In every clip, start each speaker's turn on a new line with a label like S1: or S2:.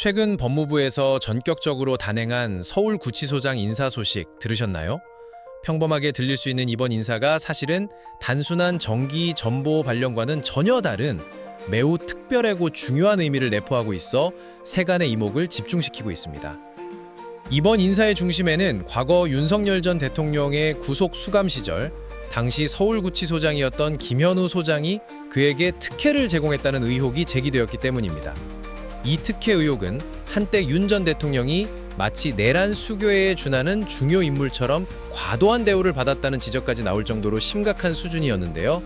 S1: 최근 법무부에서 전격적으로 단행한 서울구치소장 인사 소식 들으셨나요? 평범하게 들릴 수 있는 이번 인사가 사실은 단순한 정기 전보 발령과는 전혀 다른 매우 특별하고 중요한 의미를 내포하고 있어 세간의 이목을 집중시키고 있습니다. 이번 인사의 중심에는 과거 윤석열 전 대통령의 구속 수감 시절 당시 서울구치소장이었던 김현우 소장이 그에게 특혜를 제공했다는 의혹이 제기되었기 때문입니다. 이 특혜 의혹은 한때 윤 전 대통령이 마치 내란 수교에 준하는 중요 인물처럼 과도한 대우를 받았다는 지적까지 나올 정도로 심각한 수준이었는데요.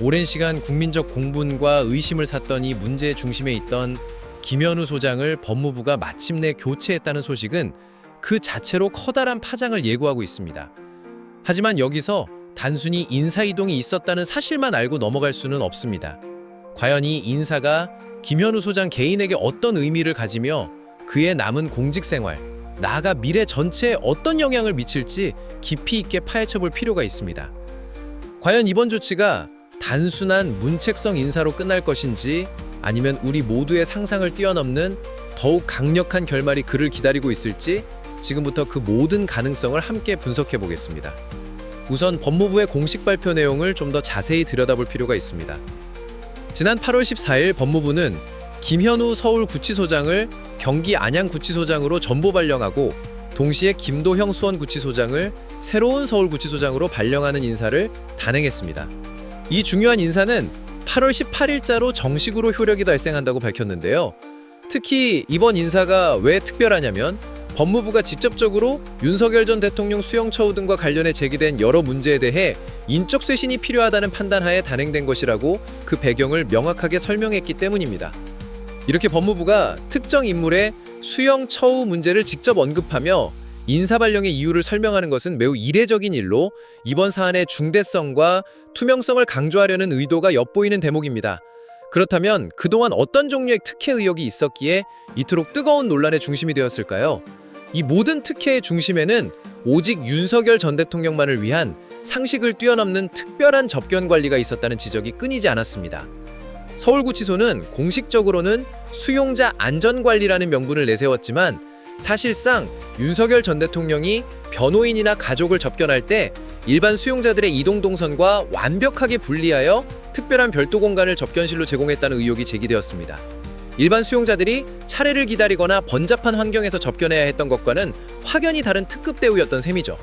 S1: 오랜 시간 국민적 공분과 의심을 샀던 이 문제의 중심에 있던 김현우 소장을 법무부가 마침내 교체했다는 소식은 그 자체로 커다란 파장을 예고하고 있습니다. 하지만 여기서 단순히 인사이동이 있었다는 사실만 알고 넘어갈 수는 없습니다. 과연 이 인사가 김현우 소장 개인에게 어떤 의미를 가지며 그의 남은 공직생활, 나아가 미래 전체에 어떤 영향을 미칠지 깊이 있게 파헤쳐볼 필요가 있습니다. 과연 이번 조치가 단순한 문책성 인사로 끝날 것인지 아니면 우리 모두의 상상을 뛰어넘는 더욱 강력한 결말이 그를 기다리고 있을지 지금부터 그 모든 가능성을 함께 분석해 보겠습니다. 우선 법무부의 공식 발표 내용을 좀 더 자세히 들여다볼 필요가 있습니다. 지난 8월 14일 법무부는 김현우 서울구치소장을 경기 안양구치소장으로 전보 발령하고 동시에 김도형 수원구치소장을 새로운 서울구치소장으로 발령하는 인사를 단행했습니다. 이 중요한 인사는 8월 18일자로 정식으로 효력이 발생한다고 밝혔는데요. 특히 이번 인사가 왜 특별하냐면 법무부가 직접적으로 윤석열 전 대통령 수용처우 등과 관련해 제기된 여러 문제에 대해 인적 쇄신이 필요하다는 판단하에 단행된 것이라고 그 배경을 명확하게 설명했기 때문입니다. 이렇게 법무부가 특정 인물의 수용처우 문제를 직접 언급하며 인사 발령의 이유를 설명하는 것은 매우 이례적인 일로 이번 사안의 중대성과 투명성을 강조하려는 의도가 엿보이는 대목입니다. 그렇다면 그동안 어떤 종류의 특혜 의혹이 있었기에 이토록 뜨거운 논란의 중심이 되었을까요? 이 모든 특혜의 중심에는 오직 윤석열 전 대통령만을 위한 상식을 뛰어넘는 특별한 접견 관리가 있었다는 지적이 끊이지 않았습니다. 서울구치소는 공식적으로는 수용자 안전관리라는 명분을 내세웠지만 사실상 윤석열 전 대통령이 변호인이나 가족을 접견할 때 일반 수용자들의 이동 동선과 완벽하게 분리하여 특별한 별도 공간을 접견실로 제공했다는 의혹이 제기되었습니다. 일반 수용자들이 차례를 기다리거나 번잡한 환경에서 접견해야 했던 것과는 확연히 다른 특급 대우였던 셈이죠.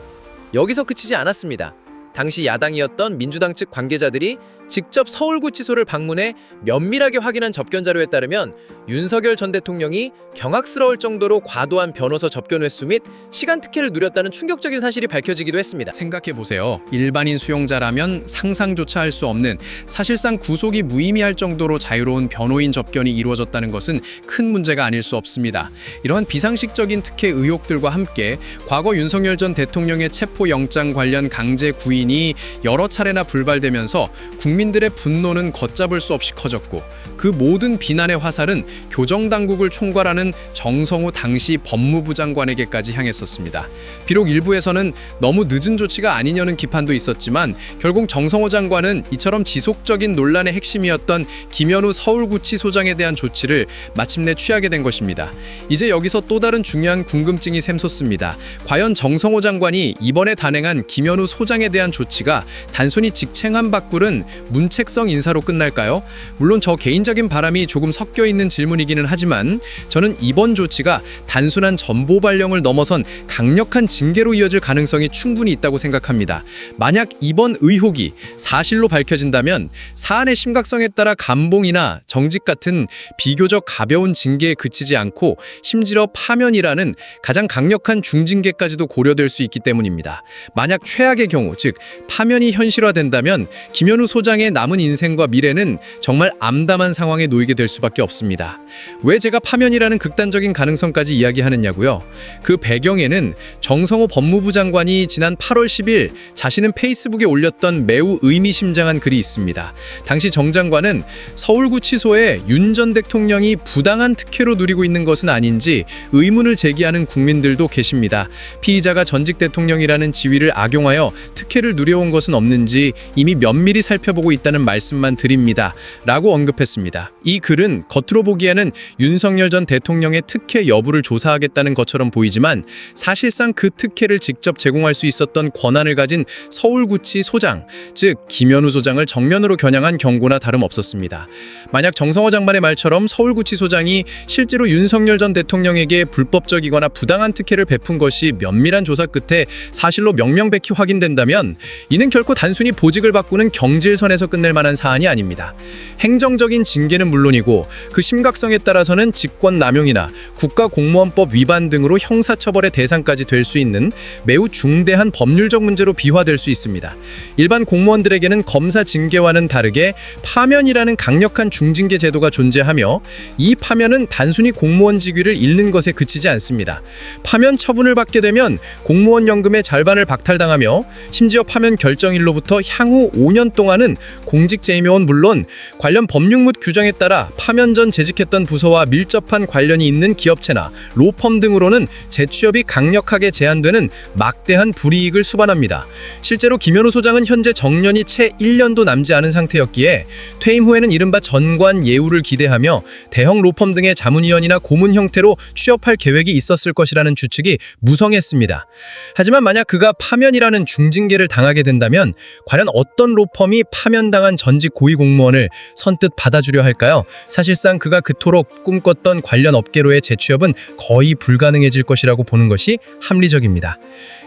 S1: 여기서 그치지 않았습니다. 당시 야당이었던 민주당 측 관계자들이 직접 서울구치소를 방문해 면밀하게 확인한 접견 자료에 따르면 윤석열 전 대통령이 경악스러울 정도로 과도한 변호사 접견 횟수 및 시간 특혜를 누렸다는 충격적인 사실이 밝혀지기도 했습니다.
S2: 생각해보세요. 일반인 수용자라면 상상조차 할 수 없는, 사실상 구속이 무의미할 정도로 자유로운 변호인 접견이 이루어졌다는 것은 큰 문제가 아닐 수 없습니다. 이러한 비상식적인 특혜 의혹들과 함께 과거 윤석열 전 대통령의 체포영장 관련 강제 구인이 여러 차례나 불발되면서 국민들의 분노는 걷잡을 수 없이 커졌고 그 모든 비난의 화살은 교정당국을 총괄하는 정성호 당시 법무부 장관에게까지 향했었습니다. 비록 일부에서는 너무 늦은 조치가 아니냐는 비판도 있었지만 결국 정성호 장관은 이처럼 지속적인 논란의 핵심이었던 김현우 서울구치소장에 대한 조치를 마침내 취하게 된 것입니다. 이제 여기서 또 다른 중요한 궁금증이 샘솟습니다. 과연 정성호 장관이 이번에 단행한 김현우 소장에 대한 조치가 단순히 직책함 바꾸는 문책성 인사로 끝날까요? 물론 저 개인적인 바람이 조금 섞여 있는 질문이기는 하지만 저는 이번 조치가 단순한 전보 발령을 넘어선 강력한 징계로 이어질 가능성이 충분히 있다고 생각합니다. 만약 이번 의혹이 사실로 밝혀진다면 사안의 심각성에 따라 감봉이나 정직 같은 비교적 가벼운 징계에 그치지 않고 심지어 파면이라는 가장 강력한 중징계까지도 고려될 수 있기 때문입니다. 만약 최악의 경우, 즉 파면이 현실화된다면 김현우 소장의 남은 인생과 미래는 정말 암담한 상황에 놓이게 될 수밖에 없습니다. 왜 제가 파면이라는 극단적인 가능성까지 이야기하느냐고요? 그 배경에는 정성호 법무부 장관이 지난 8월 10일 자신은 페이스북에 올렸던 매우 의미심장한 글이 있습니다. 당시 정 장관은 서울구치소에 윤 전 대통령이 부당한 특혜로 누리고 있는 것은 아닌지 의문을 제기하는 국민들도 계십니다. 피의자가 전직 대통령이라는 지위를 악용하여 특혜를 특혜를 누려온 것은 없는지 이미 면밀히 살펴보고 있다는 말씀만 드립니다. 라고 언급했습니다. 이 글은 겉으로 보기에는 윤석열 전 대통령의 특혜 여부를 조사하겠다는 것처럼 보이지만 사실상 그 특혜를 직접 제공할 수 있었던 권한을 가진 서울구치소장, 즉 김현우 소장을 정면으로 겨냥한 경고나 다름없었습니다. 만약 정성호 장관의 말처럼 서울구치소장이 실제로 윤석열 전 대통령에게 불법적이거나 부당한 특혜를 베푼 것이 면밀한 조사 끝에 사실로 명명백히 확인된다면 이는 결코 단순히 보직을 바꾸는 경질선에서 끝낼 만한 사안이 아닙니다. 행정적인 징계는 물론이고 그 심각성에 따라서는 직권남용이나 국가공무원법 위반 등으로 형사처벌의 대상까지 될 수 있는 매우 중대한 법률적 문제로 비화될 수 있습니다. 일반 공무원들에게는 검사 징계와는 다르게 파면이라는 강력한 중징계 제도가 존재하며 이 파면은 단순히 공무원 직위를 잃는 것에 그치지 않습니다. 파면 처분을 받게 되면 공무원 연금의 절반을 박탈당하며 심지어 파면 결정일로부터 향후 5년 동안은 공직 재임용은 물론 관련 법률 및 규정에 따라 파면 전 재직했던 부서와 밀접한 관련이 있는 기업체나 로펌 등으로는 재취업이 강력하게 제한되는 막대한 불이익을 수반합니다. 실제로 김현우 소장은 현재 정년이 채 1년도 남지 않은 상태였기에 퇴임 후에는 이른바 전관 예우를 기대하며 대형 로펌 등의 자문위원이나 고문 형태로 취업할 계획이 있었을 것이라는 추측이 무성했습니다. 하지만 만약 그가 파면이라는 중징계를 당하게 된다면 과연 어떤 로펌이 파면당한 전직 고위공무원을 선뜻 받아주려 할까요? 사실상 그가 그토록 꿈꿨던 관련 업계로의 재취업은 거의 불가능해질 것이라고 보는 것이 합리적입니다.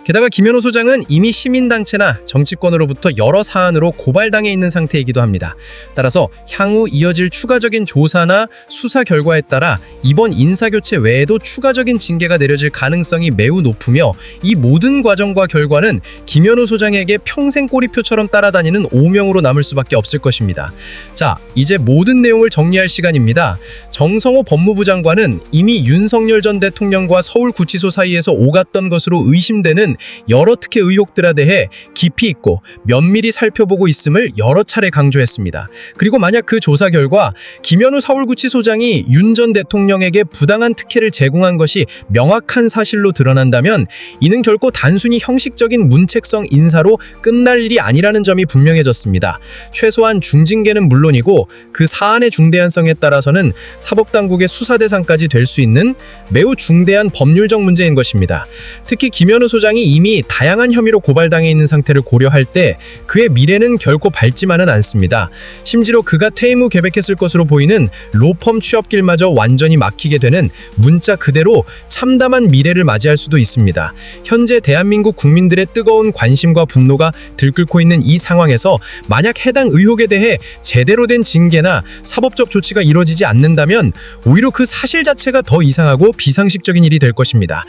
S2: 게다가 김현우 소장은 이미 시민단체나 정치권으로부터 여러 사안으로 고발당해 있는 상태이기도 합니다. 따라서 향후 이어질 추가적인 조사나 수사 결과에 따라 이번 인사교체 외에도 추가적인 징계가 내려질 가능성이 매우 높으며 이 모든 과정과 결과는 김현우 소장에게 평생 꼬리표처럼 따라다니는 오명으로 남을 수밖에 없을 것입니다. 자, 이제 모든 내용을 정리할 시간입니다. 정성호 법무부 장관은 이미 윤석열 전 대통령과 서울구치소 사이에서 오갔던 것으로 의심되는 여러 특혜 의혹들에 대해 깊이 있고 면밀히 살펴보고 있음을 여러 차례 강조했습니다. 그리고 만약 그 조사 결과 김현우 서울구치소장이 윤 전 대통령에게 부당한 특혜를 제공한 것이 명확한 사실로 드러난다면 이는 결코 단순히 형식적인 문책성 인사로 끝날 일이 아니라는 점이 분명해졌습니다. 최소한 중징계는 물론이고 그 사안의 중대한성에 따라서는 사법당국의 수사 대상까지 될 수 있는 매우 중대한 법률적 문제인 것입니다. 특히 김현우 소장이 이미 다양한 혐의로 고발당해 있는 상태를 고려할 때 그의 미래는 결코 밝지만은 않습니다. 심지어 그가 퇴임 후 계획했을 것으로 보이는 로펌 취업길마저 완전히 막히게 되는 문자 그대로 참담한 미래를 맞이할 수도 있습니다. 현재 대한민국 국민들의 뜨거운 관심과 분노가 들끓고 있는 이 상황에서 만약 해당 의혹에 대해 제대로 된 징계나 사법적 조치가 이루어지지 않는다면 오히려 그 사실 자체가 더 이상하고 비상식적인 일이 될 것입니다.